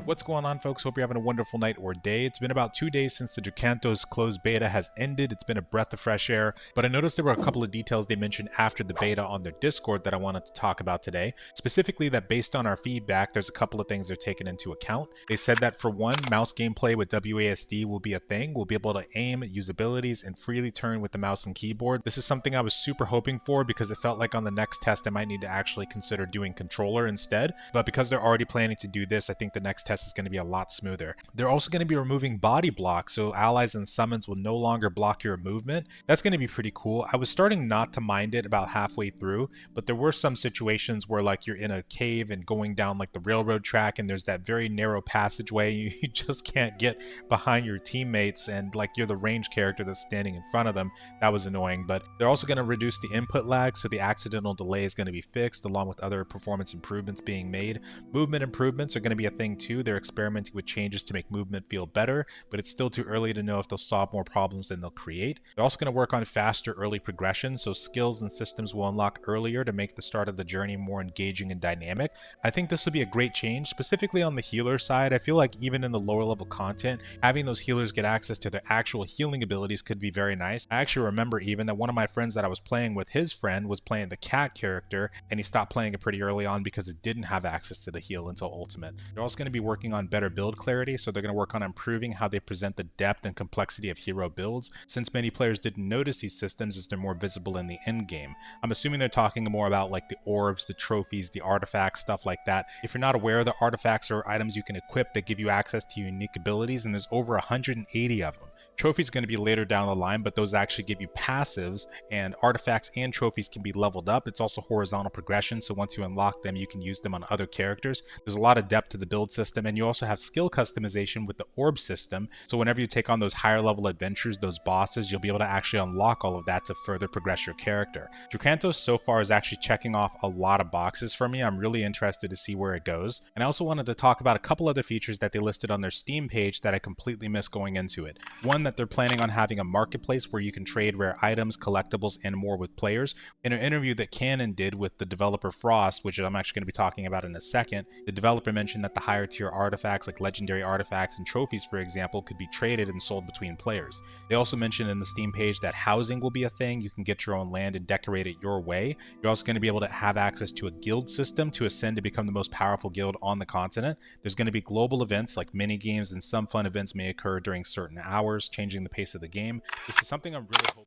What's going on, folks? Hope you're having a wonderful night or day. It's been about 2 days since the Drakantos closed beta has ended. It's been a breath of fresh air, but I noticed there were a couple of details they mentioned after the beta on their Discord that I wanted to talk about today. Specifically, that based on our feedback, there's a couple of things they're taking into account. They said that for one, mouse gameplay with WASD will be a thing. We'll be able to aim, use abilities, and freely turn with the mouse and keyboard. This is something I was super hoping for because it felt like on the next test I might need to actually consider doing controller instead. But because they're already planning to do this, I think the next test is going to be a lot smoother. They're also going to be removing body block, so allies and summons will no longer block your movement. That's going to be pretty cool. I was starting not to mind it about halfway through, but there were some situations where like you're in a cave and going down like the railroad track and there's that very narrow passageway. You just can't get behind your teammates and like you're the range character that's standing in front of them. That was annoying, but they're also going to reduce the input lag, so the accidental delay is going to be fixed along with other performance improvements being made. Movement improvements are going to be a thing too. They're experimenting with changes to make movement feel better, but it's still too early to know if they'll solve more problems than they'll create. They're also going to work on faster early progression, so skills and systems will unlock earlier to make the start of the journey more engaging and dynamic. I think this will be a great change, specifically on the healer side. I feel like even in the lower level content, having those healers get access to their actual healing abilities could be very nice. I actually remember even that one of my friends that I was playing with, his friend was playing the cat character, and he stopped playing it pretty early on because it didn't have access to the heal until ultimate. They're also going to be working on better build clarity, so they're going to work on improving how they present the depth and complexity of hero builds, since many players didn't notice these systems as they're more visible in the end game. I'm assuming they're talking more about like the orbs, the trophies, the artifacts, stuff like that. If you're not aware, the artifacts are items you can equip that give you access to unique abilities, and there's over 180 of them. Trophies are going to be later down the line, but those actually give you passives, and artifacts and trophies can be leveled up. It's also horizontal progression, so once you unlock them, you can use them on other characters. There's a lot of depth to the build system, and you also have skill customization with the orb system, so whenever you take on those higher level adventures, those bosses, you'll be able to actually unlock all of that to further progress your character. Drakantos so far is actually checking off a lot of boxes for me. I'm really interested to see where it goes. And I also wanted to talk about a couple other features that they listed on their Steam page that I completely missed going into it. One, that they're planning on having a marketplace where you can trade rare items, collectibles, and more with players. In an interview that Canon did with the developer Frost, which I'm actually going to be talking about in a second, the developer mentioned that the higher tier artifacts like legendary artifacts and trophies, for example, could be traded and sold between players. They also mentioned in the Steam page that housing will be a thing. You can get your own land and decorate it your way. You're also going to be able to have access to a guild system to ascend to become the most powerful guild on the continent. There's going to be global events like mini games, and some fun events may occur during certain hours, changing the pace of the game. This is something I'm really hoping